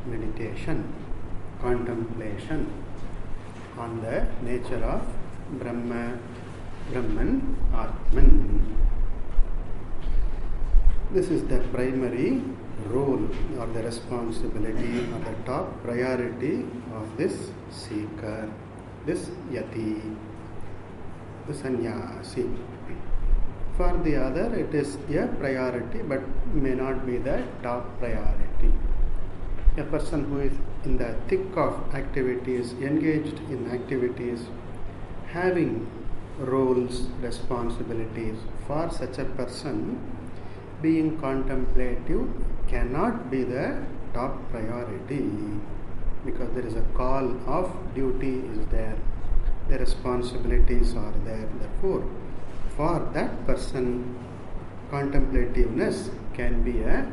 Meditation, contemplation on the nature of Brahman, Atman. This is the primary role or the responsibility or the top priority of this seeker, this yati, the sannyasi. For the other, it is a priority but may not be the top priority. A person who is in the thick of activities, engaged in activities, having roles, responsibilities, for such a person, being contemplative cannot be the top priority, because there is a call of duty is there, the responsibilities are there. Therefore, for that person, contemplativeness can be a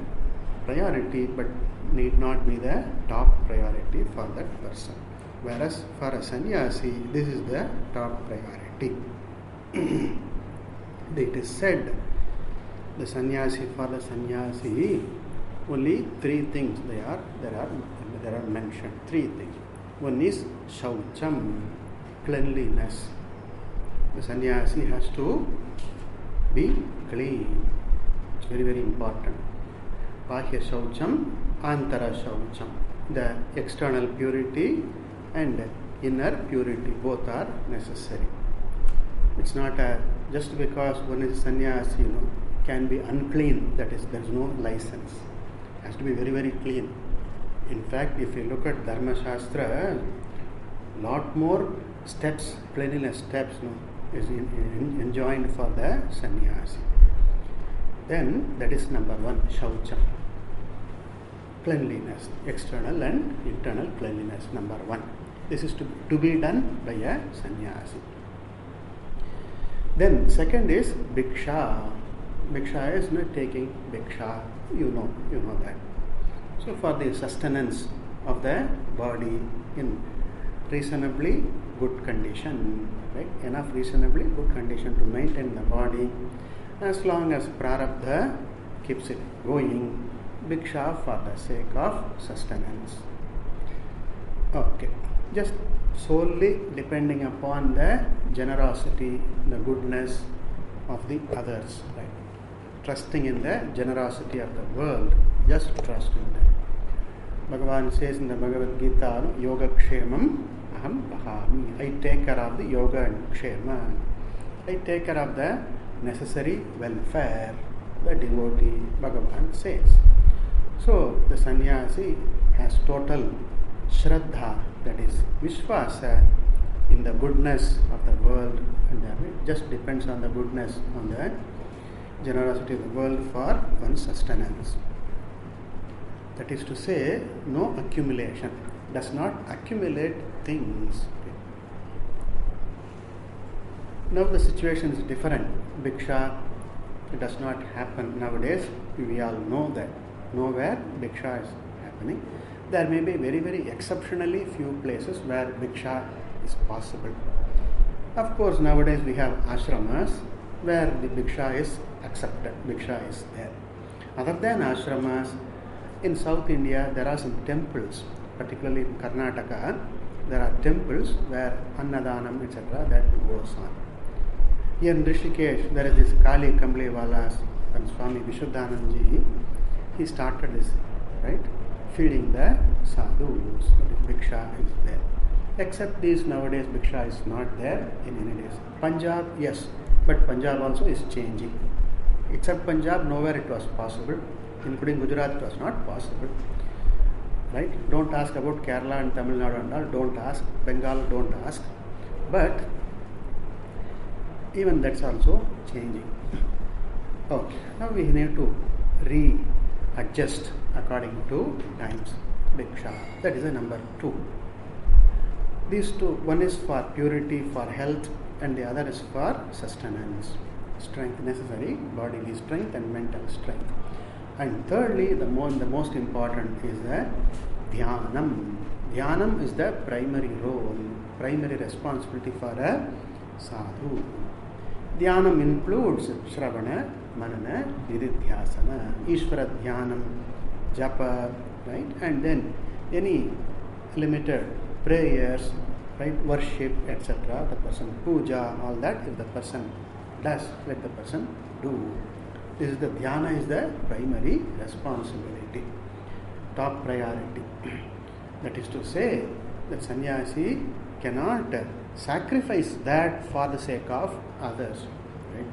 priority but need not be the top priority for that person. Whereas for a sannyasi, this is the top priority. It is said, the sannyasi, for the sannyasi, only three things there are mentioned. Three things. One is shaucham, cleanliness. The sannyasi has to be clean. It's very, very important. Bahya shaucham, antara shaucham. The external purity and inner purity, both are necessary. It's not just because one is sannyasi, can be unclean, that is, there is no license. It has to be very, very clean. In fact, if you look at Dharma Shastra, lot more steps, cleanliness steps, is enjoined for the sannyasi. Then that is number one, shaucham. Cleanliness, external and internal cleanliness, number one. This is to be done by a sannyasi. Then second is bhiksha. Bhiksha is not taking bhiksha, you know that. So for the sustenance of the body in reasonably good condition, right? Enough reasonably good condition to maintain the body, as long as prarabdha keeps it going. Bhiksha for the sake of sustenance. Okay, just solely depending upon the generosity, the goodness of the others, right? Trusting in the generosity of the world, just trust in that. Bhagavan says in the Bhagavad Gita, Yoga Kshemam Aham Bahami. I take care of the yoga and kshema. I take care of the necessary welfare, the devotee, Bhagavan says. So the sannyasi has total shraddha, that is Vishwasa, in the goodness of the world, and it just depends on the goodness, on the generosity of the world for one's sustenance. That is to say, no accumulation, does not accumulate things. Now the situation is different. Bhiksha, it does not happen nowadays. We all know that. Nowhere Bhiksha is happening. There may be very, very exceptionally few places where Bhiksha is possible. Of course, nowadays we have ashramas where the Bhiksha is accepted. Bhiksha is there. Other than ashramas, in South India there are some temples, particularly in Karnataka, there are temples where Annadanam, etc. that goes on. Here in Rishikesh, there is this Kali Kambliwalas and Swami Vishuddhananji. He started this, right? Feeding the sadhus. Bhiksha is there. Except this, nowadays Bhiksha is not there in any days. Punjab, yes, but Punjab also is changing. Except Punjab, nowhere it was possible. Including Gujarat, it was not possible. Right? Don't ask about Kerala and Tamil Nadu and all. Don't ask. Bengal, don't ask. But even that's also changing. Okay, now we need to readjust according to times. Bhiksha, that is the number 2. These two, one is for purity, for health, and the other is for sustenance, strength, necessary bodily strength and mental strength. And thirdly, the most important is the dhyanam. Dhyanam is the primary role, primary responsibility for a sadhu. Dhyanam includes Shravana, Manana, Nididhyasana, Ishvara Dhyanam, Japa, right? And then any limited prayers, right? Worship, etc. The person puja, all that, if the person does, let the person do. This is the dhyana is the primary responsibility, top priority. That is to say, that sannyasi cannot sacrifice that for the sake of others. Right?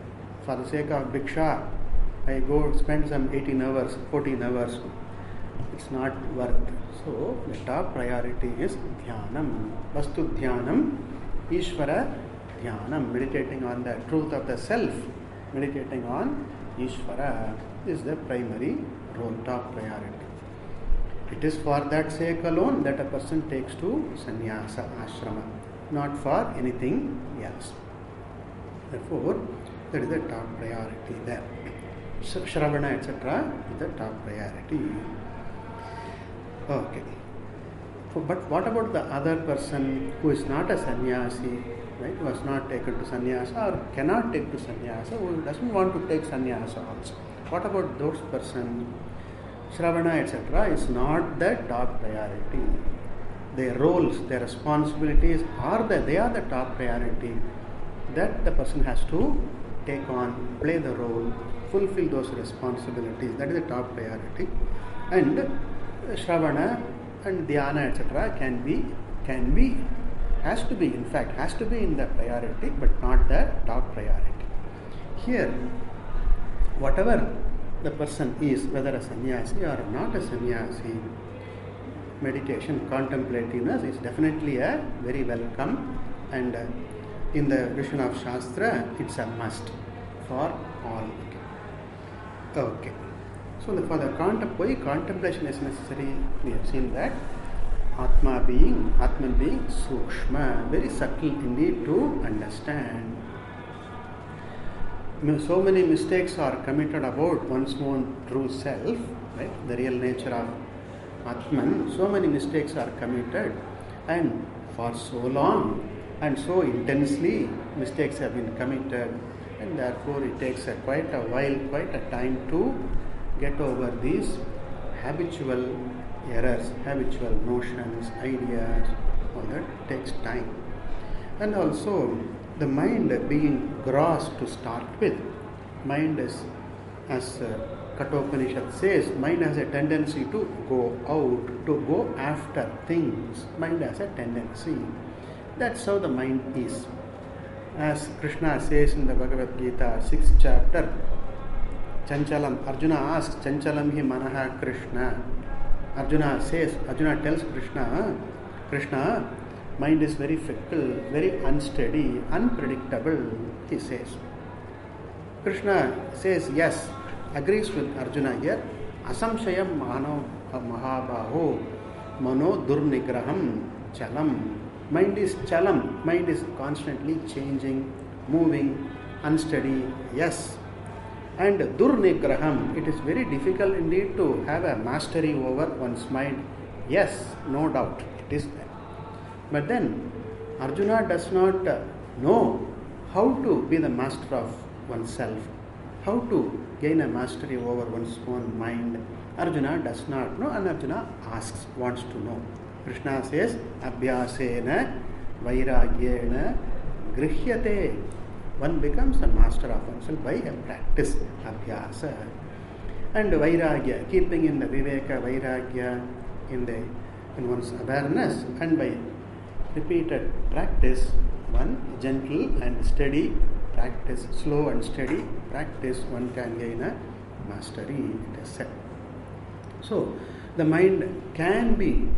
For the sake of bhiksha, I go spend some 18 hours, 14 hours. It's not worth. So the top priority is dhyanam. Vastu dhyanam, Ishvara dhyanam, meditating on the truth of the self, meditating on Ishvara is the primary role, top priority. It is for that sake alone that a person takes to sannyasa, ashrama, not for anything else. Therefore, that is the top priority there. Shravana, etc. is the top priority. Okay. But what about the other person who is not a sannyasi, right? Who has not taken to sannyasa or cannot take to sannyasa, who doesn't want to take sannyasa also? What about those persons? Shravana, etc. is not the top priority. Their roles, their responsibilities they are the top priority. That the person has to take on, play the role, fulfill those responsibilities. That is the top priority. And Shravana and Dhyana, etc. can be, has to be in the priority, but not the top priority. Here, whatever the person is, whether a sannyasi or not a sannyasi, meditation, contemplativeness is definitely a very welcome, and in the vision of Shastra, it's a must for all. Okay. So for the contemplation is necessary. We have seen that Atman being Sukshma, very subtle indeed to understand. So many mistakes are committed about one's own true self, right? The real nature of Atman. So many mistakes are committed, and for so long and so intensely mistakes have been committed, and therefore it takes quite a while, quite a time to get over these habitual errors, habitual notions, ideas. All that takes time. And also the mind being gross to start with. Mind is, as Kathopanishad says, mind has a tendency to go out, to go after things. Mind has a tendency. That's how the mind is. As Krishna says in the Bhagavad Gita, 6th chapter, Chanchalam, Arjuna asks, Chanchalam hi manaha Krishna. Arjuna tells Krishna, Mind is very fickle, very unsteady, unpredictable, he says. Krishna says yes, agrees with Arjuna here. Asamshayam mano mahabaho mano durnigraham chalam. Mind is chalam, mind is constantly changing, moving, unsteady, yes. And durnigraham, it is very difficult indeed to have a mastery over one's mind. Yes, no doubt, it is there. But then Arjuna does not know how to be the master of oneself, how to gain a mastery over one's own mind. Arjuna does not know, and Arjuna asks, wants to know. Krishna says, Abhyasena Vairagyena Grihyate. One becomes a master of oneself by a practice, Abhyasa. And Vairagya, keeping in the Viveka, Vairagya, in one's awareness, and by repeated practice, one gentle and steady practice, slow and steady practice, one can gain a mastery, it is said. So, the mind can be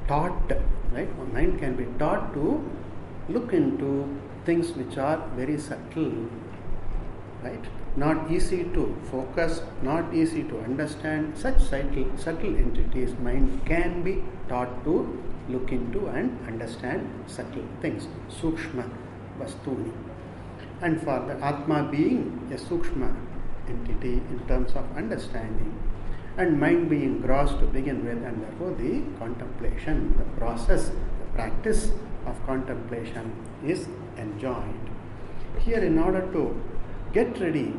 taught, right? Mind can be taught to look into things which are very subtle, right? Not easy to focus, not easy to understand. Such subtle entities, mind can be taught to look into and understand subtle things, sukshma vastuni. And for the Atma being a sukshma entity in terms of understanding, and mind being gross to begin with, and therefore the contemplation, the process, the practice of contemplation is enjoined. Here, in order to get ready,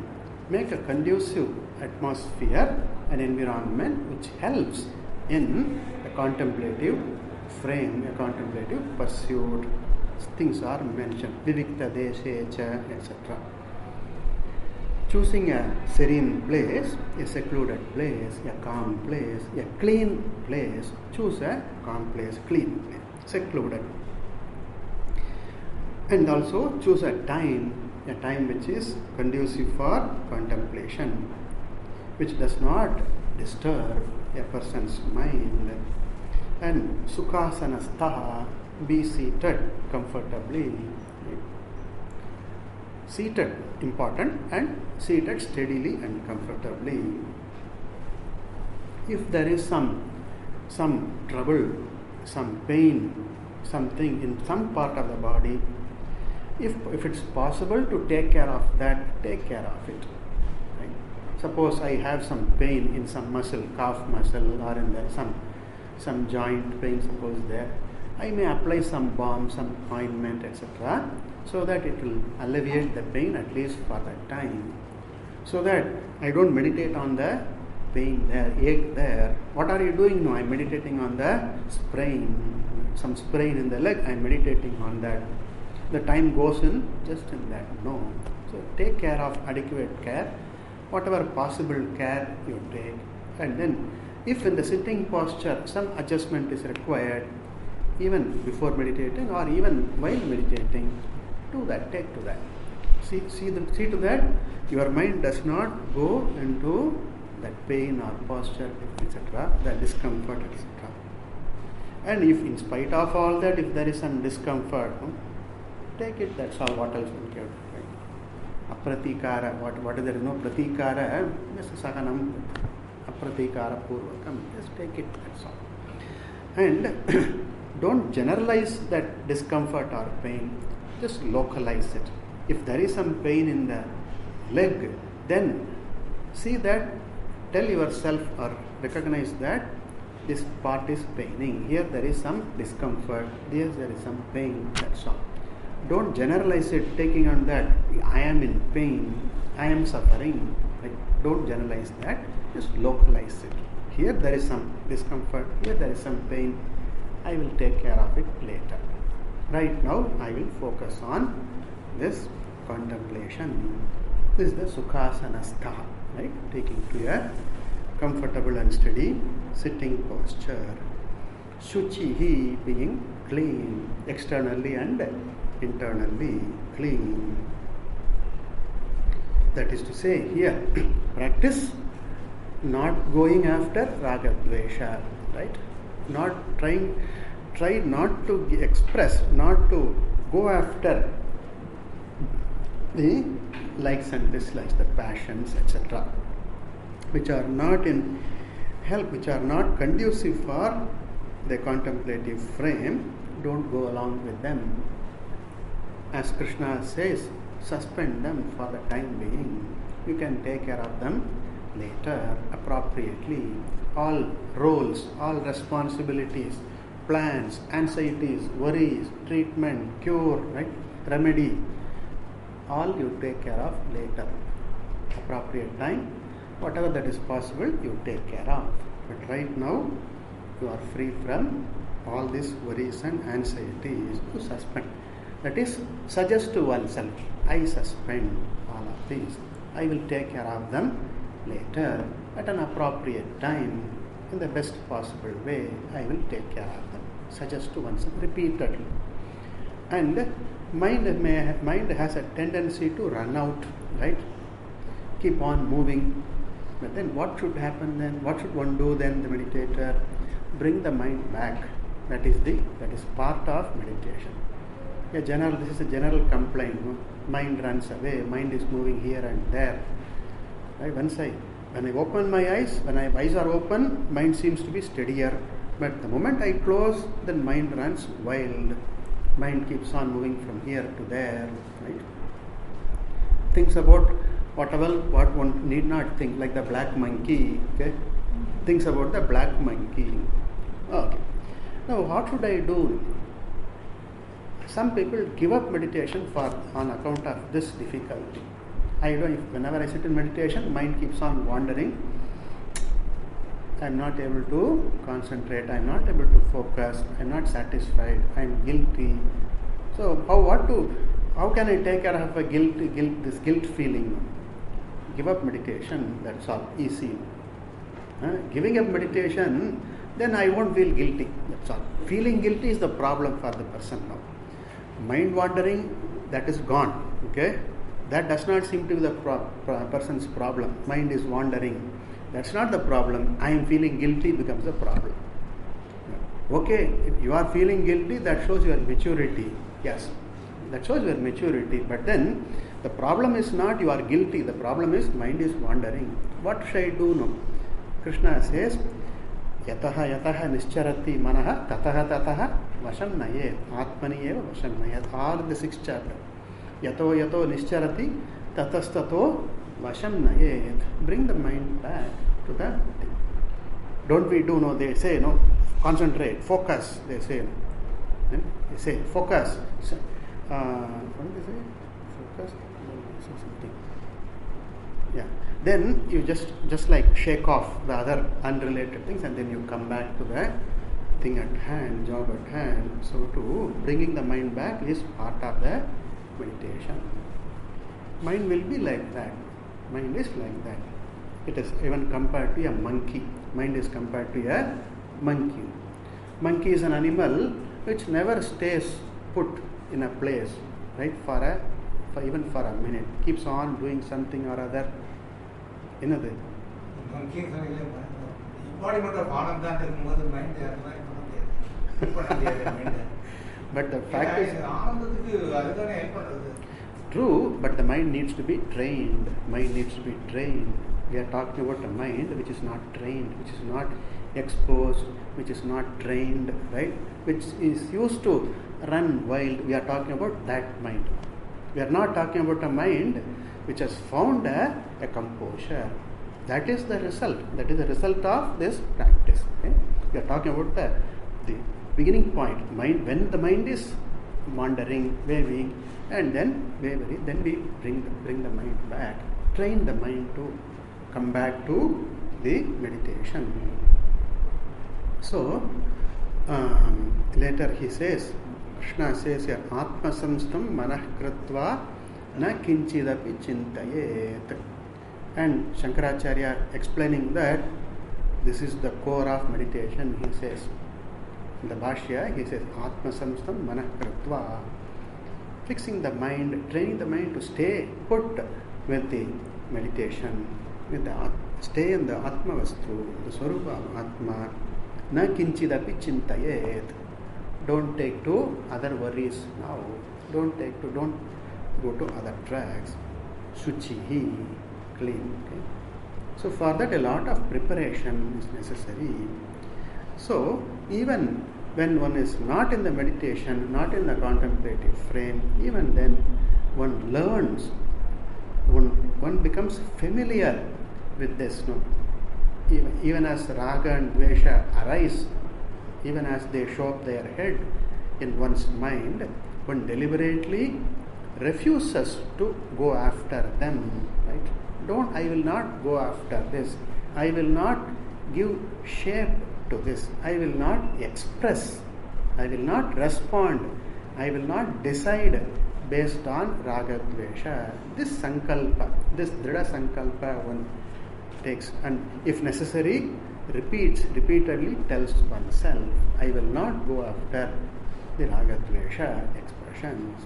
make a conducive atmosphere, an environment which helps in a contemplative frame, a contemplative pursuit. Things are mentioned, vivikta deshecha, etc. Choosing a serene place, a secluded place, a calm place, a clean place. Choose a calm place, clean place, secluded. And also choose a time which is conducive for contemplation, which does not disturb a person's mind. And sukhasanastaha, be seated comfortably. Seated, important, and seated steadily and comfortably. If there is some trouble, some pain, something in some part of the body, if it's possible to take care of that, take care of it. Right? Suppose I have some pain in some muscle, calf muscle, or in some joint pain, suppose there, I may apply some balm, some ointment, etc., so that it will alleviate the pain at least for that time. So that I don't meditate on the pain there, ache there. What are you doing? No, I am meditating on the sprain, some sprain in the leg, I am meditating on that. The time goes in just in that. No. So take care of adequate care, whatever possible care you take. And then if in the sitting posture some adjustment is required, even before meditating or even while meditating, do that, take to that. See to that your mind does not go into that pain or posture, etc., the discomfort, etc. And if in spite of all that, if there is some discomfort, take it, that's all. What else one can do? Apratikara, what is there is no pratikara, just sahanam, apratikara purvakam, just take it, that's all. And don't generalize that discomfort or pain, just localize it. If there is some pain in the leg, then see that, tell yourself or recognize that this part is paining. Here there is some discomfort, here there is some pain, that's all. Don't generalize it, taking on that, I am in pain, I am suffering. Right? Don't generalize that, just localize it. Here there is some discomfort, here there is some pain, I will take care of it later. Right now I will focus on this contemplation. This is the sukhasanastha, right? Taking to a comfortable and steady sitting posture. Shuchihi, being clean, externally and internally clean. That is to say, here practice not going after raga dvesha, right? Not trying try not to express, not to go after the likes and dislikes, the passions, etc., which are not in help, which are not conducive for the contemplative frame. Don't go along with them. As Krishna says, suspend them for the time being. You can take care of them later appropriately. All roles, all responsibilities, plans, anxieties, worries, treatment, cure, right, remedy, all you take care of later. Appropriate time, whatever that is possible, you take care of. But right now, you are free from all these worries and anxieties to suspend. That is, suggest to oneself, I suspend all of these. I will take care of them later at an appropriate time, in the best possible way. I will take care of them. Suggest to oneself repeatedly. And mind has a tendency to run out, right? Keep on moving. But then what should happen then? What should one do then, the meditator? Bring the mind back. That is part of meditation. This is a general complaint. No? Mind runs away. Mind is moving here and there. Right? When I open my eyes, when my eyes are open, mind seems to be steadier. But the moment I close, then mind runs wild. Mind keeps on moving from here to there. Right? Thinks about what one need not think, like the black monkey. Okay? Thinks about the black monkey. Okay. Now, what should I do? Some people give up meditation on account of this difficulty. Whenever I sit in meditation, mind keeps on wandering. I am not able to concentrate. I am not able to focus. I am not satisfied. I am guilty. So, how can I take care of this guilt feeling? Give up meditation. That's all. Easy. Giving up meditation, then I won't feel guilty. That's all. Feeling guilty is the problem for the person now. Mind wandering, that is gone. Okay, that does not seem to be the person's problem. Mind is wandering. That's not the problem. I am feeling guilty becomes the problem. Okay, if you are feeling guilty, that shows your maturity. Yes, that shows your maturity. But then the problem is not you are guilty. The problem is mind is wandering. What should I do now? Krishna says, yataha nischarati manaha tataha tataha vasham nayet atmani eva vasham nayet. All in the 6th chapter. Yato nischarati tatastato vasham nayet. Bring the mind back to that thing. Don't we do? No, they say, no, concentrate, focus. They say, no. They say focus. What do they say? Focus. Something. Yeah. Then you just like shake off the other unrelated things, and then you come back to the thing at hand, job at hand. So to bringing the mind back is part of the meditation. Mind will be like that. Mind is like that. It is even compared to a monkey. Mind is compared to a monkey. Monkey is an animal which never stays put in a place, right? Even for a minute, keeps on doing something or other. Another. But the fact is true, but the mind needs to be trained. Mind needs to be trained. We are talking about a mind which is not trained, which is not exposed, which is not trained, right? Which is used to run wild. We are talking about that mind. We are not talking about a mind which has found a composure. That is the result. That is the result of this practice. Okay? We are talking about the beginning point. Mind, when the mind is wandering, waving, and then wavering, then we bring the mind back. Train the mind to come back to the meditation. So later he says, Krishna says here, Atma samstam manah kritva na kinchidapi chintayet. And Shankaracharya explaining that this is the core of meditation, he says. In the Bhashya, he says, Atma samstam manah kritva. Fixing the mind, training the mind to stay put with the meditation, stay in the Atma Vastu, the Swarupa of Atma, na kinchidapi chintayet. Don't take to other worries now. Don't go to other tracks. Shuchihi, clean. Okay? So for that a lot of preparation is necessary. So even when one is not in the meditation, not in the contemplative frame, even then one learns, one becomes familiar with this. No? Even as raga and dvesha arise, even as they show up their head in one's mind, one deliberately refuses to go after them. Right? I will not go after this. I will not give shape to this. I will not express. I will not respond. I will not decide based on raga dvesha. This sankalpa, this drida sankalpa one takes, and if necessary repeatedly tells oneself, I will not go after the raga dvesha expressions.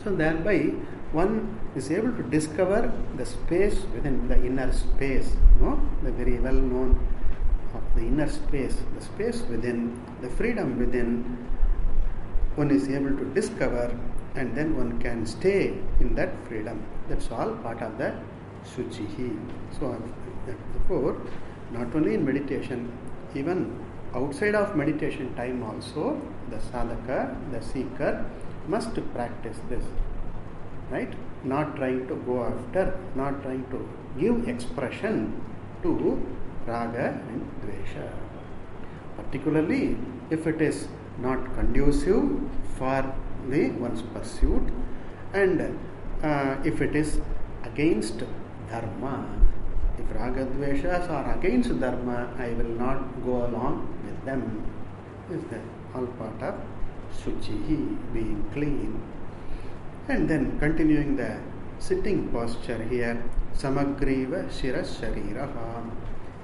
So thereby one is able to discover the space within, the inner space, the very well known of the inner space, the space within, the freedom within, one is able to discover, and then one can stay in that freedom. That's all part of the Suchihi. So therefore, not only in meditation, even outside of meditation time also, the sadhaka, the seeker must practice this. Right? Not trying to go after, not trying to give expression to raga and dvesha. Particularly if it is not conducive for one's pursuit, and if it is against dharma. If raga dveshas are against dharma, I will not go along with them. This is all part of Suchihi, being clean. And then continuing the sitting posture here, Samagriva Shira Shariraha,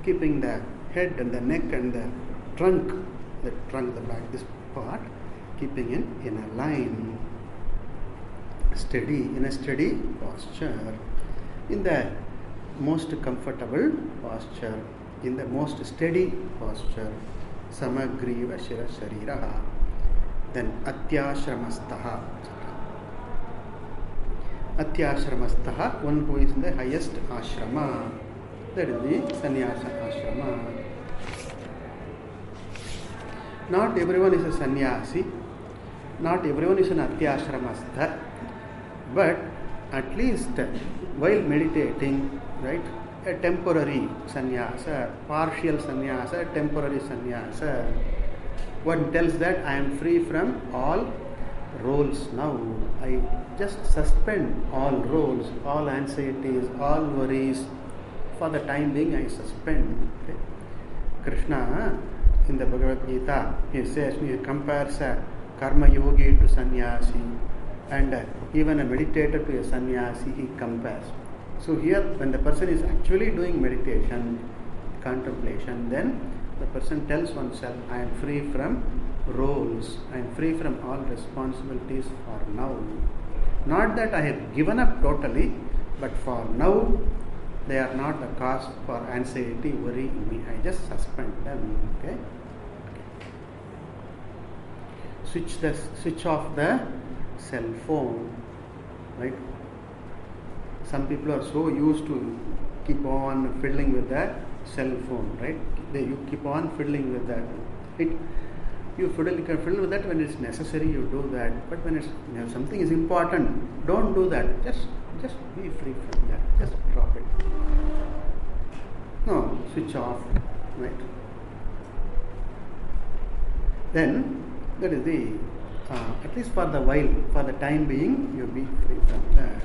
keeping the head and the neck and the trunk, the back, this part, keeping in a line, steady, in a steady posture, in the most comfortable posture, in the most steady posture, Samagriva Shira Shariraha. Then Atyashramastaha. Atyashramastaha, one who is in the highest ashrama, that is the sannyasa ashrama. Not everyone is a sannyasi, not everyone is an atyashramastha, but at least while meditating, right, a temporary sannyasa, partial sannyasa, temporary sannyasa, one tells that I am free from all roles now. I just suspend all roles, all anxieties, all worries. For the time being, I suspend. Okay? Krishna, in the Bhagavad Gita, he says, he compares a karma yogi to sannyasi, and even a meditator to a sannyasi, he compares. So here, when the person is actually doing meditation, contemplation, then the person tells oneself, I am free from roles, I am free from all responsibilities for now. Not that I have given up totally, but for now, they are not a cause for anxiety, worry in me. I just suspend them. Okay? Switch off the cell phone. Right? Some people are so used to keep on fiddling with the cell phone. Right? You keep on fiddling with that. You can fiddle with that when it's necessary. You do that. But when it's something is important, don't do that. Just be free from that. Just drop it. No, switch off. Right. Then that is the at least for the while, for the time being, you be free from that.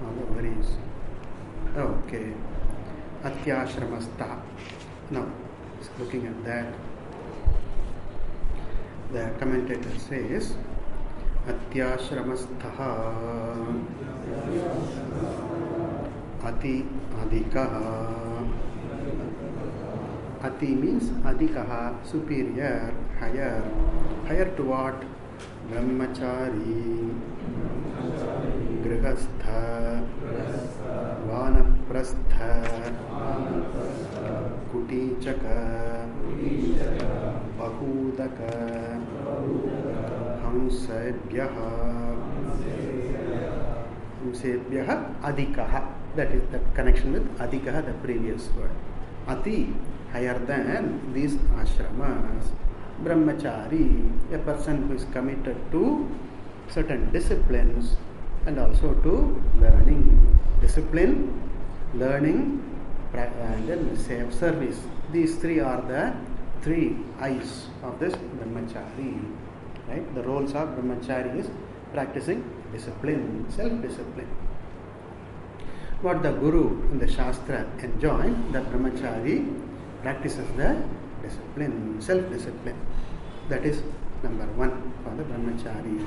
All the worries. Okay. Atyashramastha. Now, looking at that, the commentator says, Atyashramastha Ati Adikaha. Ati means Adikaha, superior, higher. Higher to what? Brahmachari, Grihastha, Vanaprastha, Kutichaka, Bahudaka, Hamsebhyaha. Hamsebhyaha adikaha. That is the connection with adikaha, the previous word. Ati, higher than these ashramas. Brahmachari, a person who is committed to certain disciplines and also to learning. Discipline, learning, and then service. These three are the three eyes of this brahmachari. Right? The roles of brahmachari is practicing discipline, self-discipline. What the guru in the shastra enjoined, the brahmachari practices the discipline, self-discipline. That is number one for the brahmachari.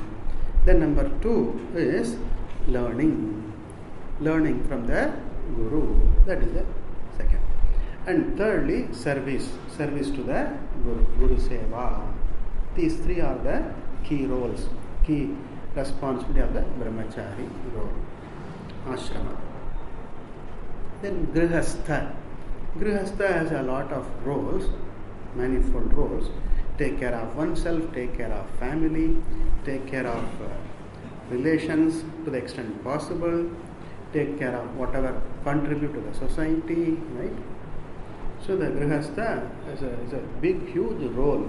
Then number two is learning from the guru. That is the second. And thirdly, service to the guru seva. These three are the key roles, key responsibility of the brahmachari role, ashrama. Then grihastha. Grihastha has a lot of roles, manifold roles. Take care of oneself, take care of family, take care of relations to the extent possible, take care of whatever contribute to the society, right? So the grihastha is a big, huge role.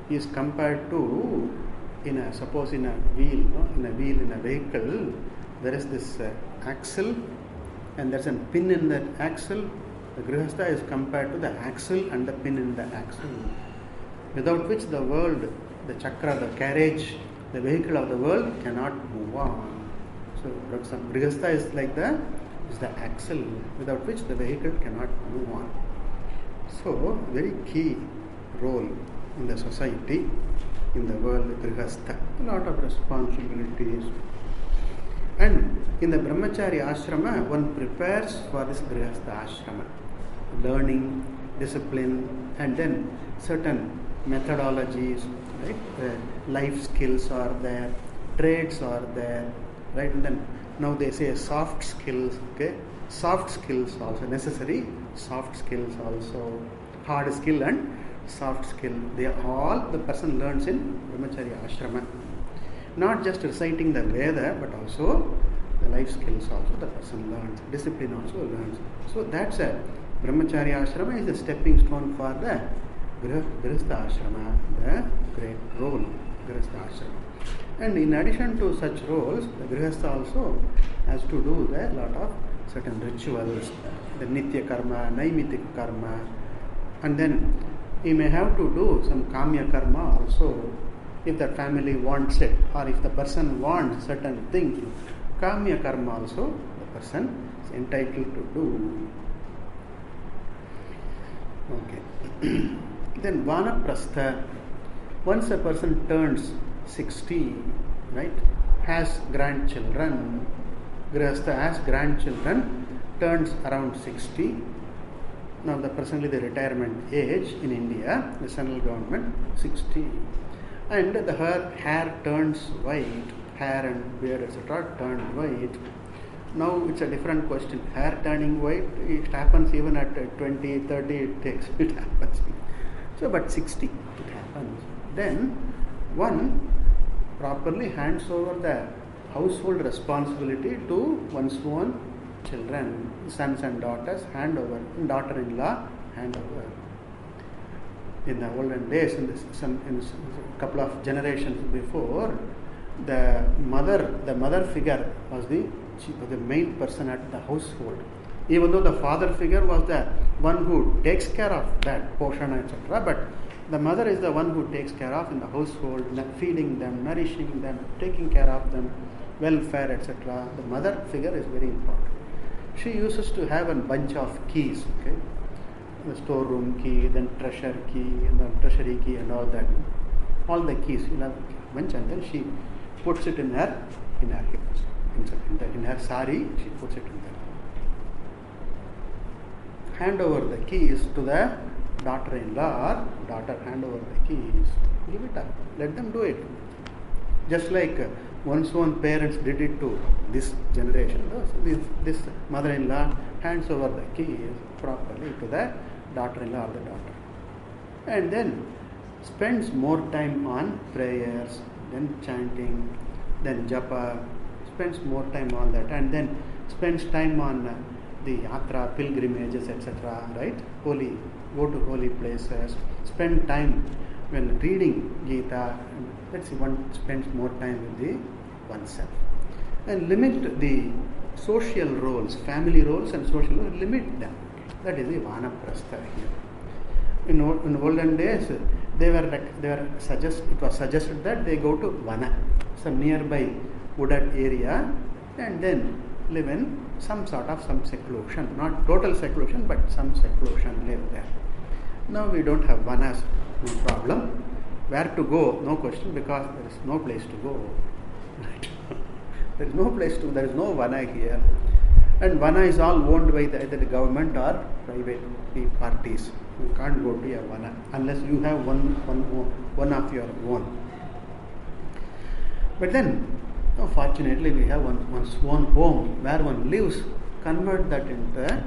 He is compared to, suppose in a wheel, in a vehicle, there is this axle, and there's a pin in that axle. The grihastha is compared to the axle and the pin in the axle, without which the world, the chakra, the carriage, the vehicle of the world cannot move on. So grihastha is like the axle, without which the vehicle cannot move on. So very key role in the society, in the world, grihastha. A lot of responsibilities. And in the brahmachari ashrama, one prepares for this grihastha ashrama. Learning, discipline, and then certain methodologies, right? Life skills are there, trades are there, right? And then now they say soft skills, okay? Soft skills also necessary, soft skills also, hard skill and soft skill. They are all the person learns in brahmacharya ashrama. Not just reciting the Veda, but also the life skills also the person learns, discipline also learns. So that's a brahmacharya ashrama is a stepping stone for the grihastha ashrama, the great role, grihastha ashrama. And in addition to such roles, the grihastha also has to do a lot of certain rituals, the nitya karma, naimitika karma, and then he may have to do some kamya karma also if the family wants it, or if the person wants certain things. Kamya karma also the person is entitled to do. Okay. Then vanaprastha. Once a person turns 60, right, has grandchildren, grihastha has grandchildren, turns around 60. Now presently the retirement age in India, the central government, 60. And her hair turns white, hair and beard etc. turn white. Now it's a different question. Hair turning white, it happens even at 20, 30, it happens. So but 60 it happens. Then one properly hands over the household responsibility to one's own children, sons and daughters, hand over, daughter-in-law, hand over. In the olden days, in a couple of generations before, the mother figure was the main person at the household. Even though the father figure was the one who takes care of that portion, etc., but the mother is the one who takes care of in the household, feeding them, nourishing them, taking care of them, welfare, etc. The mother figure is very important. She uses to have a bunch of keys, okay? The storeroom key, then treasure key, and the treasury key, and all that. All the keys, she'll have a bunch, and then she puts it in her hips. In her sari, she puts it in there. Hand over the keys to the daughter-in-law, or daughter hand over the keys. Give it up. Let them do it. Just like one's own parents did it to this generation. This mother-in-law hands over the keys properly to the daughter-in-law or the daughter. And then spends more time on prayers, then chanting, then japa, spends more time on that, and then spends time on the yatra, pilgrimages, etc. Right? Holy, go to holy places, spend time when reading Gita. Let's see, one spends more time with the oneself. And limit the social roles, family roles and social roles, limit them. That is the vanaprastha here. In olden days, it was suggested that they go to vana, some nearby wooded area, and then live in some seclusion, not total seclusion, but some seclusion, live there. Now we don't have vanas, no problem. Where to go? No question, because there is no place to go. Right? There is no vana here. And vana is all owned by either the government or private parties. You can't go to a vana unless you have one of your own. But then, fortunately, we have one's own home where one lives. Convert that into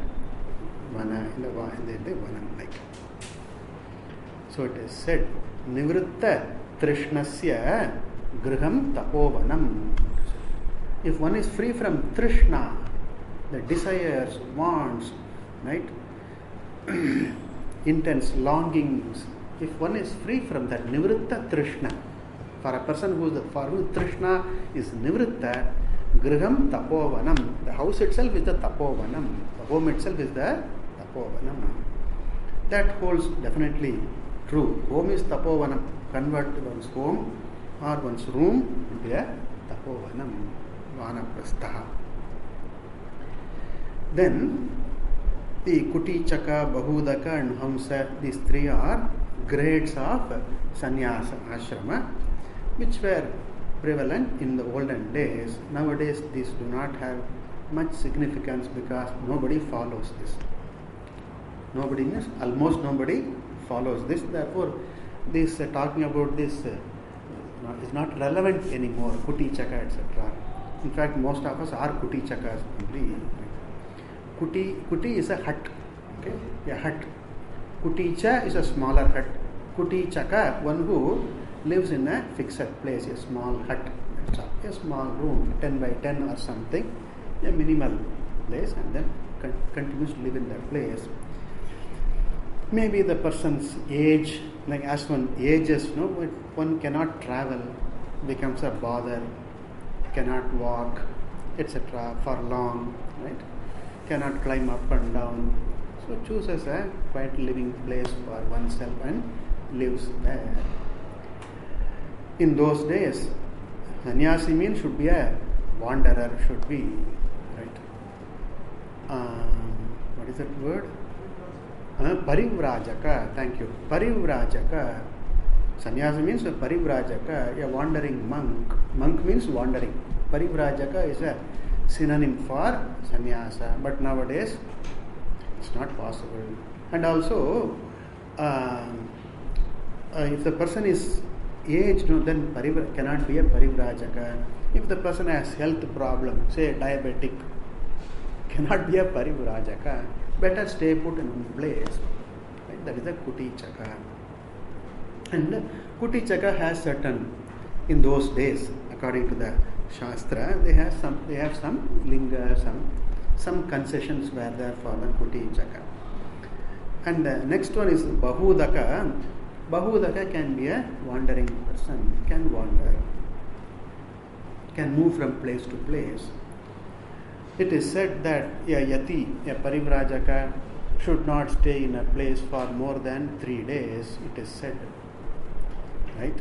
vana, in the vana like. So it is said, Nivritta Trishnasya Griham Tapovanam. If one is free from Trishna, the desires, wants, right? Intense longings, if one is free from that Nivritta Trishna, for a person for whom Trishna is Nivritta, Griham Tapovanam, the house itself is the Tapovanam, the home itself is the Tapovanam. That holds definitely true. Home is Tapovanam. Convert one's home or one's room into a Tapovanam, Vanaprastha. Then the Kuti, Chaka, Bahudaka and Hamsa, these three are grades of sannyasa ashrama, which were prevalent in the olden days. Nowadays these do not have much significance because nobody follows this. Almost nobody follows this. Therefore, this talking about this is not relevant anymore. Kuti, Chaka, etc. In fact, most of us are Kuti Chakas only. Kuti is a hut. Okay, a hut. Kuticha is a smaller hut. Kuti Chaka, one who lives in a fixed place, a small hut, a small room, 10 by 10 or something, a minimal place, and then continues to live in that place. Maybe the person's age, like as one ages, one cannot travel, becomes a bother, cannot walk, etc. for long, right? Cannot climb up and down. So chooses a quiet living place for oneself and lives there. In those days, sannyasi means should be a wanderer, should be, right? What is that word? Parivrajaka, thank you. Parivrajaka. Sannyasi means a parivrajaka, a wandering monk. Monk means wandering. Parivrajaka is a synonym for sannyasa, but nowadays it's not possible. And also, if the person is aged, then cannot be a parivrajaka. If the person has health problem, say diabetic, cannot be a parivrajaka. Better stay put in one place. Right? That is the Kuti Chaka. And Kuti Chaka has certain, in those days, according to the Shastra, they have some linga, some concessions were there for the Kuti Chaka. And the next one is Bahudaka. Bahudaka can be a wandering person, can wander, can move from place to place. It is said that a yati, a parivrajaka, should not stay in a place for more than 3 days, it is said. Right?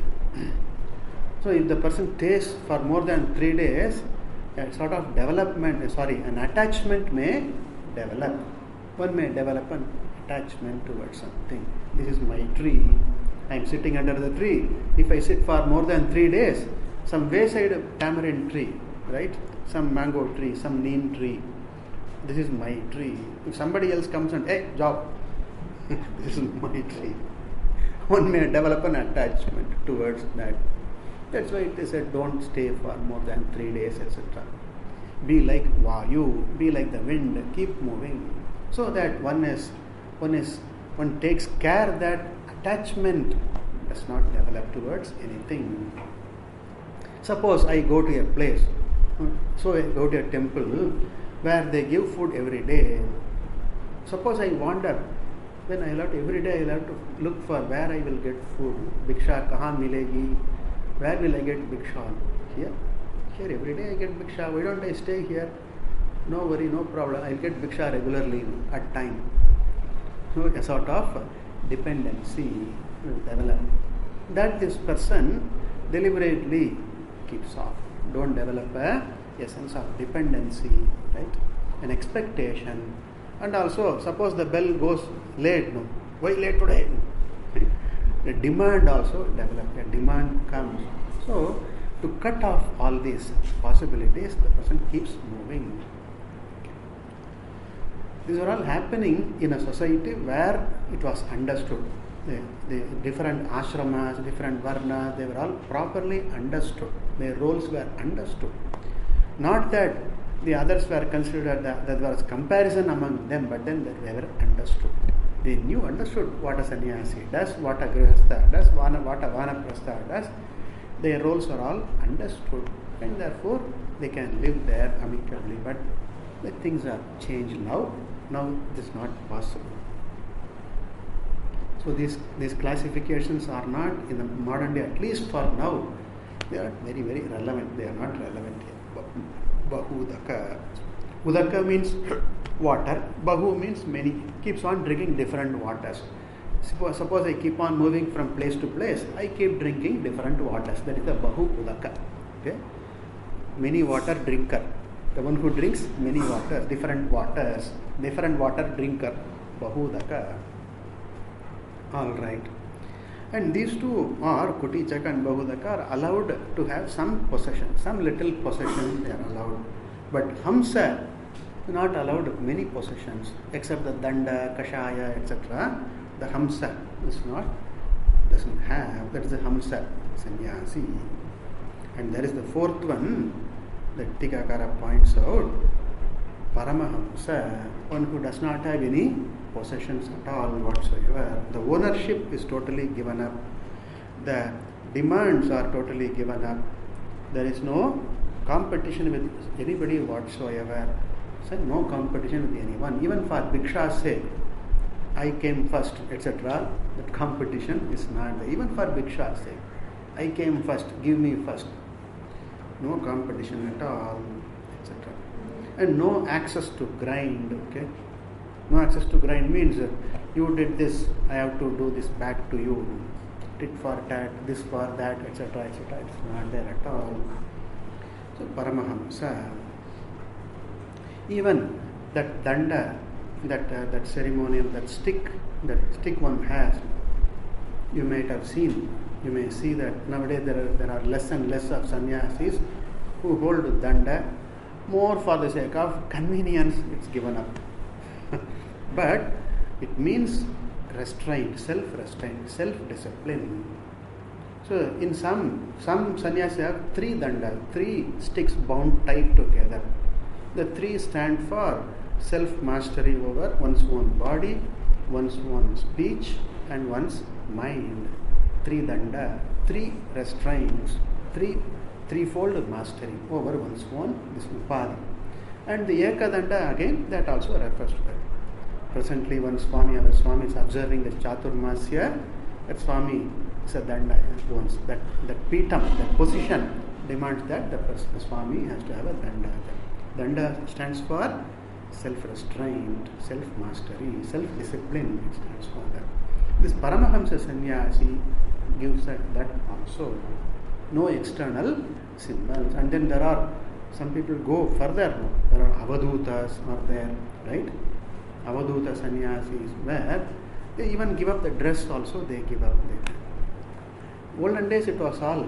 So if the person stays for more than 3 days, a sort of an attachment may develop. One may develop an attachment towards something. This is my tree. I am sitting under the tree. If I sit for more than 3 days, some wayside tamarind tree, right? Some mango tree, some neem tree. This is my tree. If somebody else comes and, hey, job, this is my tree. One may develop an attachment towards that. That's why it is said, don't stay for more than 3 days, etc. Be like Vayu, be like the wind, keep moving. So that one takes care that attachment does not develop towards anything. Suppose I go to a place, so I go to a temple where they give food every day. Suppose I wander, then I'll have to, every day I'll have to look for where I will get food. Bhiksha kahan milegi? Where will I get bhiksha? Here every day I get bhiksha. Why don't I stay here? No worry, no problem. I'll get bhiksha regularly at time. So a sort of dependency will develop. That this person deliberately keeps off. Don't develop a sense of dependency, right? An expectation. And also, suppose the bell goes late, no? Why late today? The demand also develops. A demand comes. So, to cut off all these possibilities, the person keeps moving. These are all happening in a society where it was understood. The different ashramas, different varnas, they were all properly understood. Their roles were understood. Not that the others were considered that there was comparison among them, but then they were understood. They understood what a sannyasi does, what a grihastha does, what a vanaprastha does. Their roles are all understood, and therefore they can live there amicably. But the things are changed now. Now it is not possible. So these classifications are not in the modern day, at least for now, they are very, very relevant. They are not relevant here. Bahudaka. Udaka means water. Bahu means many. Keeps on drinking different waters. Suppose I keep on moving from place to place, I keep drinking different waters. That is the Bahu Udaka. Okay? Many water drinker. The one who drinks many waters, different water drinker. Bahudaka. Alright. And these two are, Kutichaka and Bahudaka, are allowed to have some possession, some little possession they are allowed. But Hamsa is not allowed many possessions, except the Danda, Kashaya, etc. The Hamsa doesn't have, that is the Hamsa, sannyasi. And there is the fourth one that Tikakara points out, Paramahamsa, one who does not have any possessions at all whatsoever. The ownership is totally given up. The demands are totally given up. There is no competition with anybody whatsoever. So no competition with anyone. Even for Bhiksha's sake, I came first, etc. That competition is not there. Even for Bhiksha's sake, I came first, give me first. No competition at all, etc. And no access to grind, okay? No access to grind means you did this, I have to do this back to you. Tit for tat, this for that, etc., etc. It's not there at all. So Paramahamsa. Even that danda, that ceremonial, that stick one has, you might have seen. You may see that nowadays there are less and less of sannyasis who hold danda. More for the sake of convenience, it's given up. But it means restraint, self-restraint, self-discipline. So in some sannyasis have 3 dandas, 3 sticks bound tight together. The 3 stand for self-mastery over one's own body, one's own speech, and one's mind. 3 danda, 3 restraints, threefold mastery over one's own this upadhi. And the ekadanda again, that also refers to that. Presently, one Swami, our Swami is observing the Chaturmasya. That Swami is a danda. That pitam, that position demands that the Swami has to have a danda. Danda stands for self-restraint, self-mastery, self-discipline. It stands for that. This Paramahamsa sannyasi gives that also. No external symbols. And then there are, some people go further. There are avadutas are there, right? Avaduta sannyasis, where they even give up the dress also, they give up there. Olden days it was all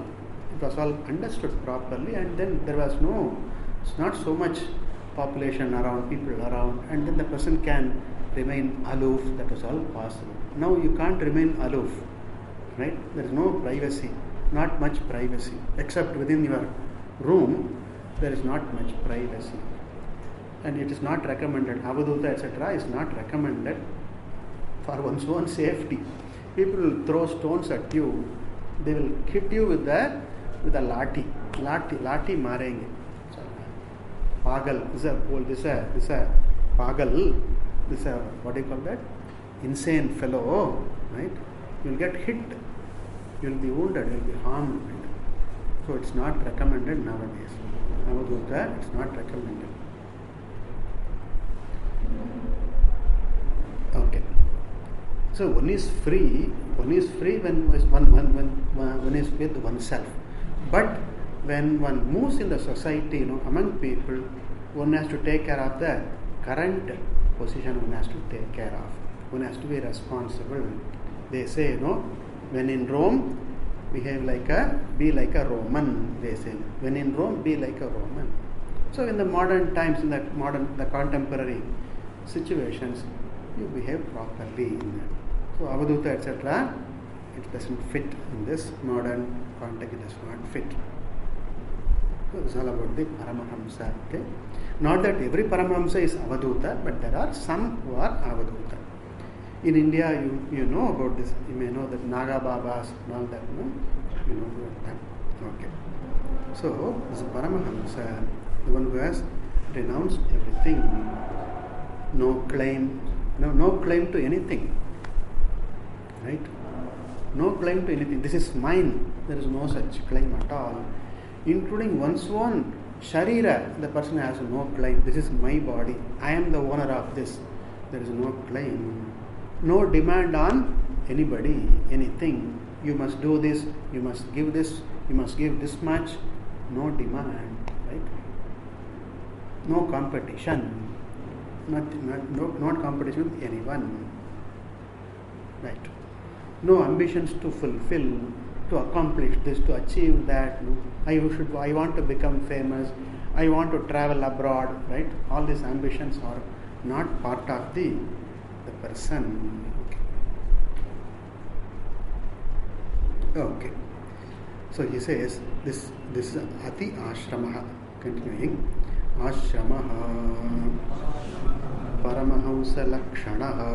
understood properly, and then there was not so much population around, people around, and then the person can remain aloof. That was all possible. Now you can't remain aloof, right? There is no privacy, not much privacy, except within your room. There is not much privacy. And it is not recommended. Avaduta, etc. is not recommended for one's own safety. People will throw stones at you. They will hit you with a lati. Lati marenge. Pagal. This is a pagal. This is a, what do you call that? Insane fellow, right? You will get hit. You will be wounded. You will be harmed. Right? So it's not recommended nowadays. Avadhuta, it's not recommended. Okay. So one is free when one is with oneself. But when one moves in the society, among people, one has to take care of the current position. One has to take care of. One has to be responsible. They say, when in Rome, be like a Roman. They say, when in Rome, be like a Roman. So in the modern times, in the contemporary situations, you behave properly. So avadhuta, etc., it doesn't fit in this modern context. It does not fit. So it's all about the Paramahamsa. Okay? Not that every Paramahamsa is avadhuta, but there are some who are avadhuta. In India, you know about this. You may know that Naga Babas and all that. You know about that. Okay. So this is Paramahamsa, the one who has renounced everything. No claim to anything. Right? No claim to anything. This is mine. There is no such claim at all. Including one's own sharira, the person has no claim. This is my body. I am the owner of this. There is no claim. No demand on anybody, anything. You must do this, you must give this, you must give this much. No demand. Right? No competition. Not competition with anyone. Right? No ambitions to fulfill, to accomplish this, to achieve that. I want to become famous. I want to travel abroad. Right? All these ambitions are not part of the person. Okay. So he says this is ati ashramaha. Continuing. Ashramaha paramahamsa lakshanaha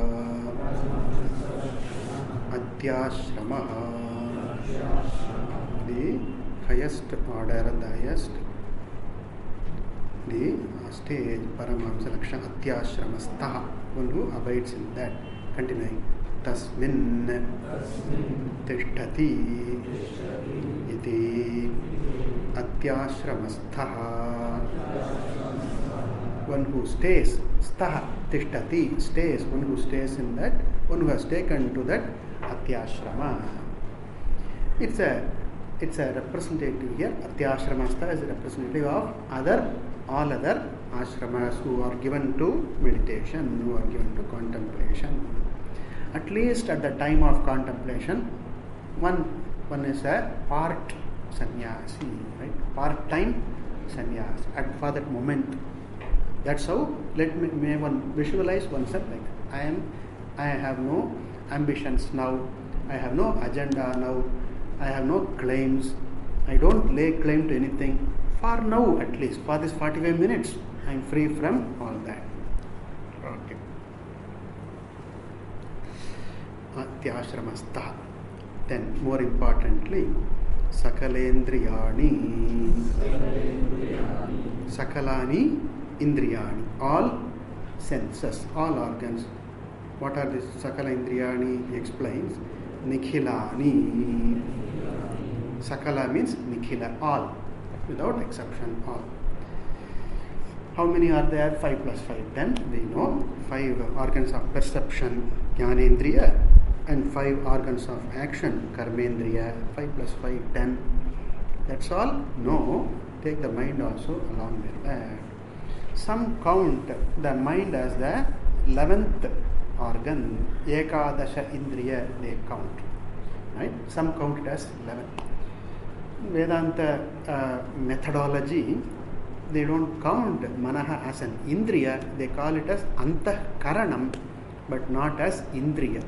atyashramaha, the highest order, the highest, the stage, paramahamsa lakshana atyashramastaha, one who abides in that. Continuing. Tasmin tishtati iti atyashramastaha, one who stays, staha tishtati, stays, one who stays in that, one who has taken to that atyashrama. It's a representative here. Atyashramastha is a representative of all other ashramas who are given to meditation, who are given to contemplation. At least at the time of contemplation, one is a part sannyasi, right? Part-time sannyasi. For that moment, that's how may one visualize oneself like that. I have no ambitions now. I have no agenda now. I have no claims. I don't lay claim to anything. For now, at least, for this 45 minutes, I am free from all that. Okay. Atyashramastha. Then, more importantly, sakalendriyani. Sakalani indriyani. All senses, all organs. What are these sakala indriyani? He explains. Nikhilani. Sakala means nikhila, all, without exception, all. How many are there? 5 plus 5, 10. We know 5 organs of perception, jnanendriya, and 5 organs of action, karmendriya. 5 plus 5, 10. That's all? No. Take the mind also along with that. Some count the mind as the 11th organ, ekadasha indriya, they count. Right? Some count it as 11. Vedanta methodology, they don't count manaha as an indriya, they call it as antahkaranam, but not as indriya.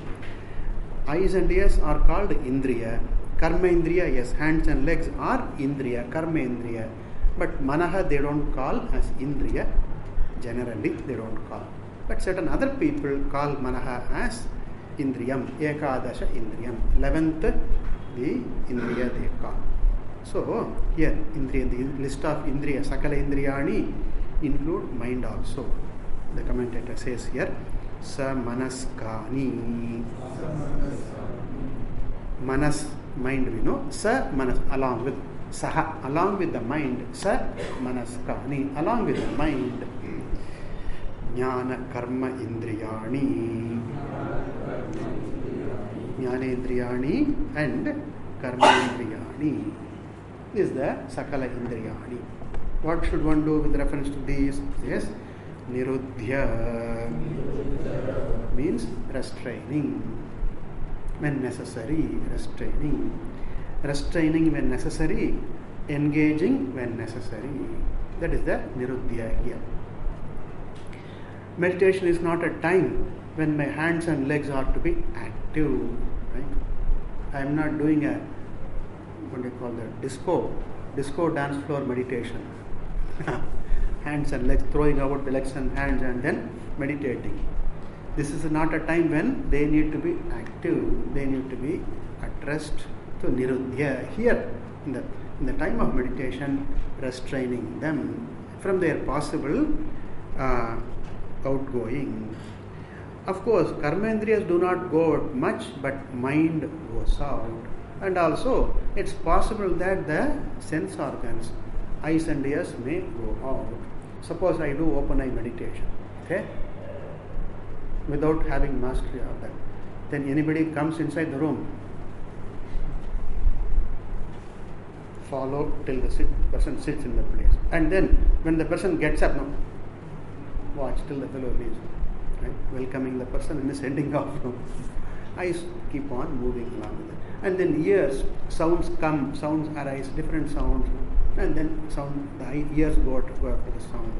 Eyes and ears are called indriya. Karma indriya, yes, hands and legs are indriya, karma indriya. But manaha they don't call as indriya, generally they don't call. But certain other people call manaha as Indriyam, Ekadasha Indriyam. 11th, the Indriya Deka. So, here, Indriya, the list of Indriya, Sakala Indriyani include mind also. The commentator says here, Sa Manaskani. Manas, mind we know. Sa Manas, along with Saha, along with the mind. Sa Manaskani, along with the mind. Jnana Karma Indriyani. Jnana Indriyani and Karma Indriyani. This is the Sakala Indriyani. What should one do with reference to these? Yes, Nirudhya means restraining when necessary, restraining. Restraining when necessary, engaging when necessary. That is the Nirudhya here. Meditation is not a time when my hands and legs are to be active. Right? I am not doing a, what do you call that, disco dance floor meditation. Hands and legs, throwing out the legs and hands and then meditating. This is not a time when they need to be active. They need to be at rest. So Nirudhya here in the time of meditation, restraining them from their possible outgoing. Of course, karmendriyas do not go out much, but mind goes out. And also, it's possible that the sense organs, eyes and ears, may go out. Suppose I do open eye meditation, okay, without having mastery of that. Then anybody comes inside the room, follow till the person sits in the place. And then when the person gets up, no, watch till the fellow leaves. Right? Welcoming the person and sending off. Eyes keep on moving along with it. And then ears, sounds come, sounds arise, different sounds. And then the ears go up to the sound.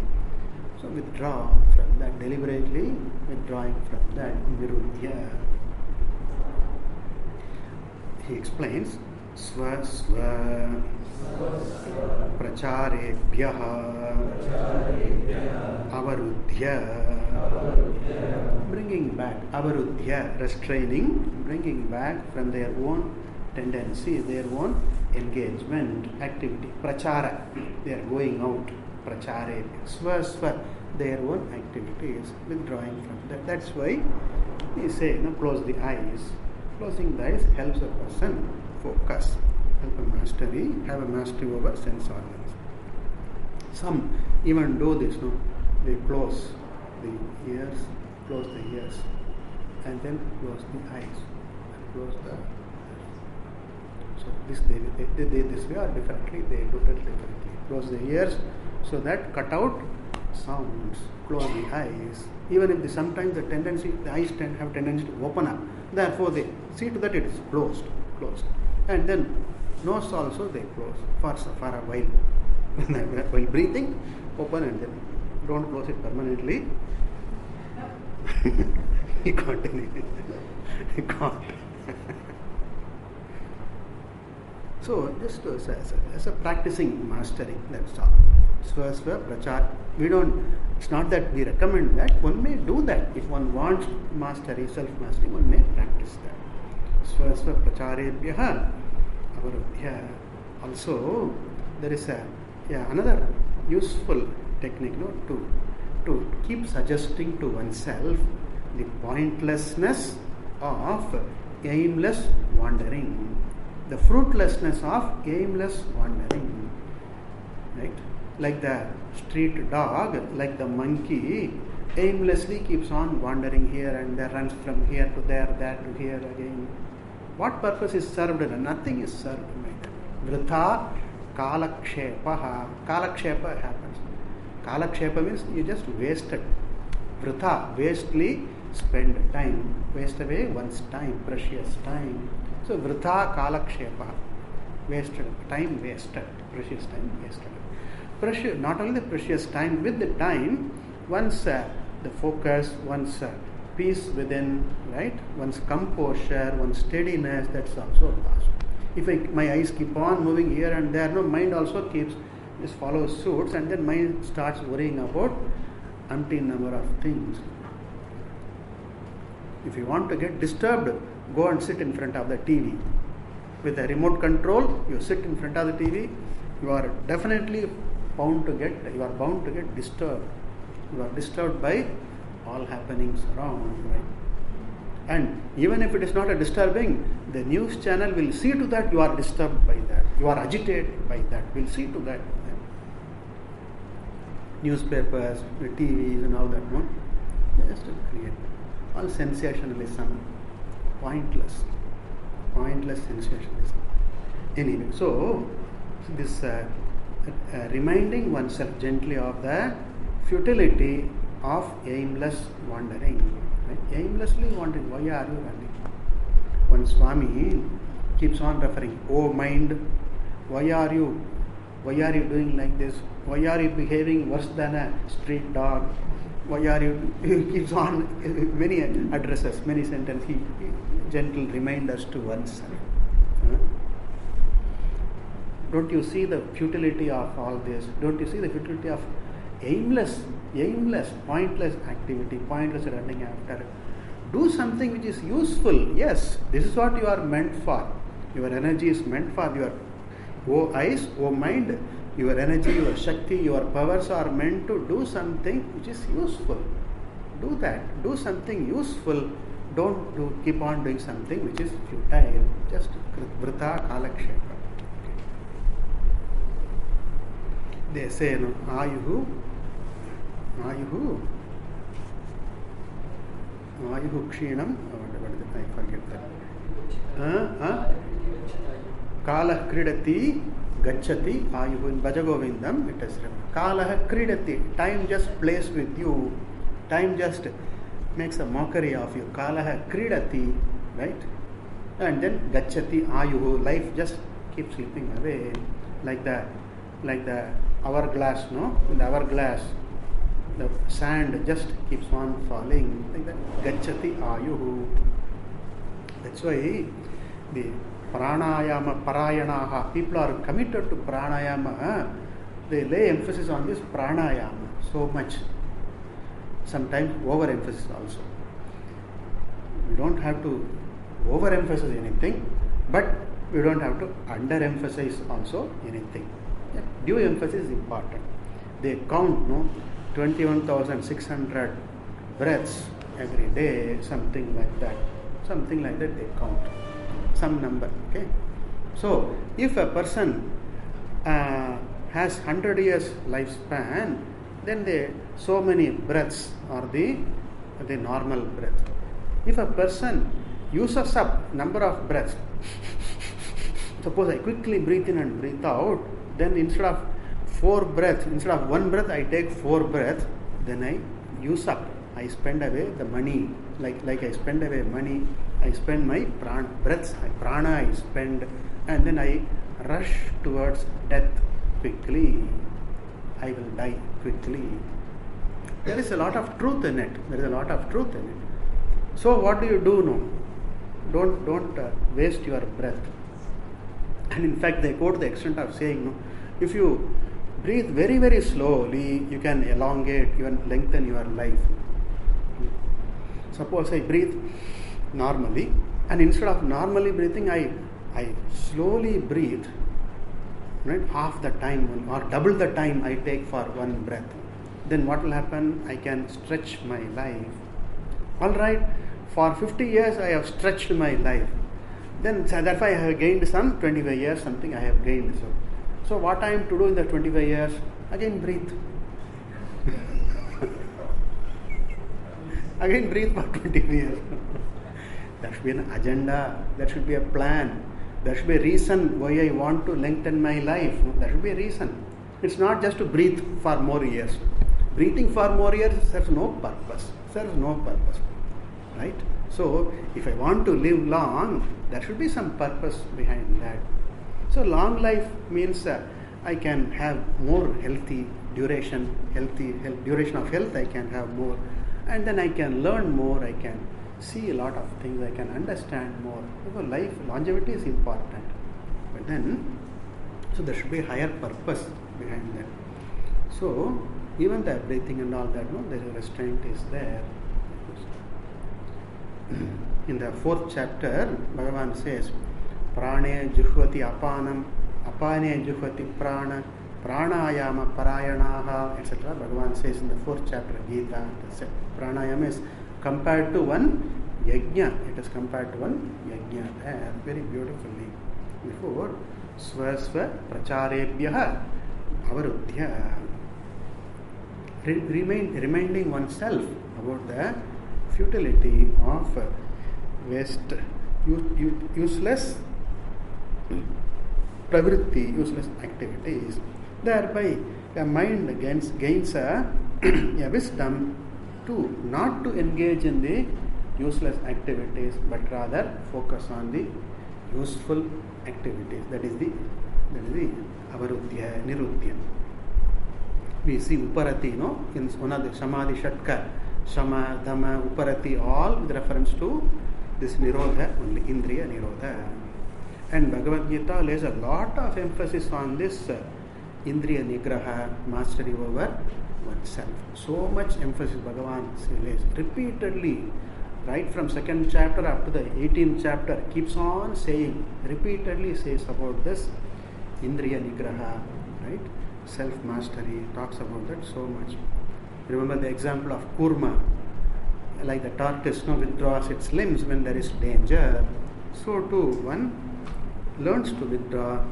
So withdraw from that, deliberately withdrawing from that, Nirudhya. He explains, Swa Swa Pracharebhyaha Avarudhya. Bringing back, Avarudhya, restraining, bringing back from their own tendency, their own engagement, activity. Prachara, they are going out. Prachare, Swa, their own activities, withdrawing from that. That's why he say, close the eyes. Closing the eyes helps a person focus, help a mastery, have a mastery over sense organs. Some even do this, they close the ears, and then close the eyes, and close the. So this they this way or differently, they do it differently. Close the ears so that cut out sounds. Close the eyes. Even if sometimes the eyes have tendency to open up. Therefore they see to that it is closed. And then nose also they close for a while. While breathing, open and then don't close it permanently. You can't do it. You can't. So just as a practicing mastering, that's all. Swa prachar. It's not that we recommend that. One may do that. If one wants mastery, self-mastery, one may practice that. Swa pracharebhyaha avarudhya. Also, there is another useful technique to keep suggesting to oneself the pointlessness of aimless wandering, the fruitlessness of aimless wandering, right? Like the street dog, like the monkey, aimlessly keeps on wandering here and there, runs from here to there, to here again. What purpose is served? Nothing is served. Vritha kalakshepa. Kalakshepa happens. Kalakshepa means you just wasted. Vritha, wastely spend time. Waste away one's time, precious time. So vritha kalakshepa. Wasted, time wasted, precious time wasted. Precious, not only the precious time, with the time, once the focus, once peace within, right? One's composure, one's steadiness, that's also lost. If my eyes keep on moving here and there, mind also just follows suits, and then mind starts worrying about umpteen number of things. If you want to get disturbed, go and sit in front of the TV. With a remote control, you sit in front of the TV, you are definitely bound to get disturbed. You are disturbed by all happenings around, right? And even if it is not a disturbing, the news channel will see to that you are disturbed by that. You are agitated by that. Will see to that. Newspapers, the TVs and all that, no? Just to create all sensationalism, pointless sensationalism. Anyway, so this reminding oneself gently of the futility of aimless wandering. Right? Aimlessly wandering. Why are you running? One Swami keeps on referring, "Oh mind, why are you doing like this? Why are you behaving worse than a street dog? Why are you?" He keeps on many addresses, many sentences. He gentle reminders to oneself. Don't you see the futility of all this? Don't you see the futility of aimless, pointless activity, pointless running after? Do something which is useful. Yes, this is what you are meant for. Your energy is meant for. Your eyes, mind, your energy, your Shakti, your powers are meant to do something which is useful. Do that. Do something useful. Don't keep on doing something which is futile. Just vrita kalakshepa. They say, no, ayuhu kshinam. I forget that. Kalah kridati gacchati ayuhu. In Bhajagovindam it is written. Kalah kridati. Time just plays with you. Time just makes a mockery of you. Kalah kridati. Right? And then gacchati ayuhu. Life just keeps slipping away. Like the hourglass, no? In the hourglass, the sand just keeps on falling. Like that. Gacchati ayuhu. That's why the pranayama parayanaha, people are committed to pranayama. They lay emphasis on this pranayama so much. Sometimes overemphasis also. We don't have to overemphasize anything, but we don't have to underemphasize also anything. Yeah. Due emphasis is important. They count 21,600 breaths every day, something like that. Something like that they count. Some number. Okay. So if a person has 100 years lifespan, then so many breaths are the normal breath. If a person uses up number of breaths, suppose I quickly breathe in and breathe out, then instead of 4 breaths, instead of 1 breath, I take 4 breaths, then I use up. I spend away the money. Like I spend away money, I spend my breaths, prana I spend, and then I rush towards death quickly. I will die quickly. There is a lot of truth in it. So what do you do now? Don't waste your breath. And in fact, they go to the extent of saying, no, if you breathe very, very slowly, you can elongate, even lengthen your life. Suppose I breathe normally, and instead of normally breathing, I slowly breathe, right? Half the time or double the time I take for 1 breath. Then what will happen? I can stretch my life. All right, for 50 years I have stretched my life. Then therefore I have gained some 25 years, something I have gained. So what I am to do in the 25 years? Again breathe. Again breathe for 25 years. There should be an agenda. There should be a plan. There should be a reason why I want to lengthen my life. There should be a reason. It's not just to breathe for more years. Breathing for more years serves no purpose. Right? So, if I want to live long, there should be some purpose behind that. So, long life means I can have more healthy duration of health, I can have more, and then I can learn more, I can see a lot of things, I can understand more. So, life, longevity is important. But then, so there should be a higher purpose behind that. So, even the breathing and all that, no, the restraint is there. in the 4th chapter, Bhagavan says, Prane juhvati apanam, apane juhvati prana, pranayama parayanaha, etc. Bhagavan says in the 4th chapter of Gita, pranayama is compared to one yajna. It is compared to one yajna there very beautifully. Before, swasva pracharebhyah avarudhya. Reminding oneself about the futility of waste, useless pravritti, useless activities. Thereby, the mind gains a wisdom to not to engage in the useless activities, but rather focus on the useful activities. That is the avarudhya, nirudhya. We see uparati, in one of the samadhi shatka, shama, dhamma, uparati, all with reference to this nirodha, only indriya nirodha. And Bhagavad Gita lays a lot of emphasis on this indriya nigraha, mastery over oneself. So much emphasis Bhagavan lays repeatedly, right from 2nd chapter up to the 18th chapter, keeps on saying, repeatedly says about this indriya nigraha, right? Self-mastery, talks about that so much. Remember the example of kurma, like the tortoise withdraws its limbs when there is danger. So too, one learns to withdraw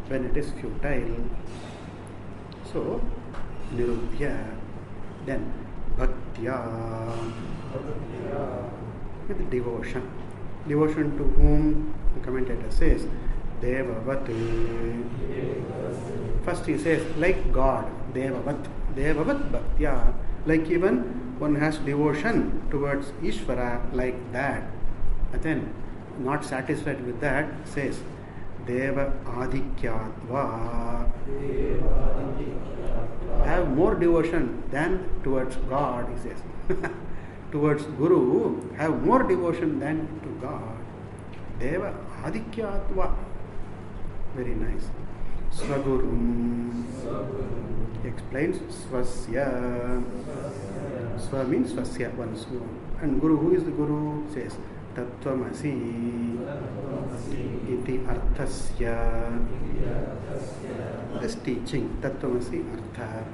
when it is futile. So, nirudhya. Then, bhaktya, with devotion. Devotion to whom? The commentator says, devavat. First he says, like God, devavat. Devavat bhaktya. Like even one has devotion towards Ishvara, like that. And then, not satisfied with that, says, Deva adhikyatva. Have more devotion than towards God, he says. Towards Guru, have more devotion than to God. Deva adhikyatva. Very nice. Swagurum. He explains swasya. Swa means swasya, one's own. And Guru, who is the Guru? Says Tattvamasi iti arthasya. This teaching, Tattvamasi artha.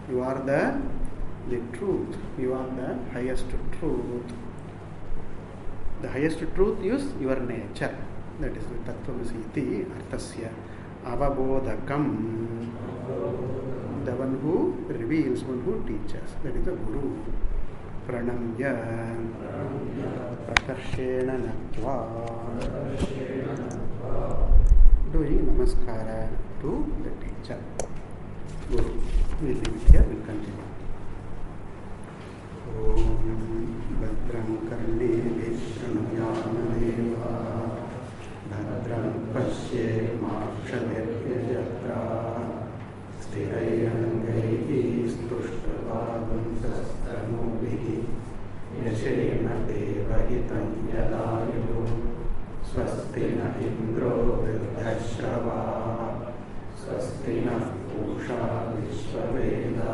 You are the truth. You are the highest truth. The highest truth is your nature. That is the Tattvamasi iti arthasya. Avabodhakam. The one who reveals, one who teaches. That is the Guru. Pranamya. Prakarshena natva. Doing namaskara to the teacher. Guru. We'll leave it here, we'll continue. Om Bhadram Karne Vishranuyama Bhadram Pasye Makshavirjatra Sthirayangaihi Stushtabhadam Sastanubhihi Yashena Devahitam Yadayu Swastina Indro Virdhashrava Swastina Pusha Vishvaveda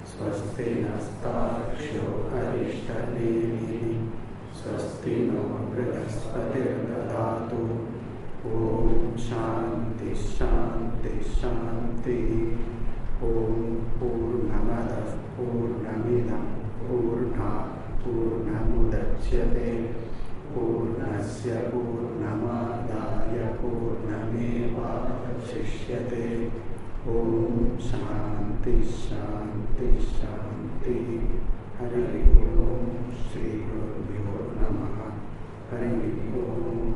Swastina Stakshyo Arishtadeni Swastino Brihaspati Dadatu Om Shanti Shanti Shanti Om Purnamada Purnamidam Purna Purnamudachyate Purnasya Purnamadaya Purnameva Shishyate Om Shanti Shanti Shanti Hari Om Shri Guru Namaha Hari Om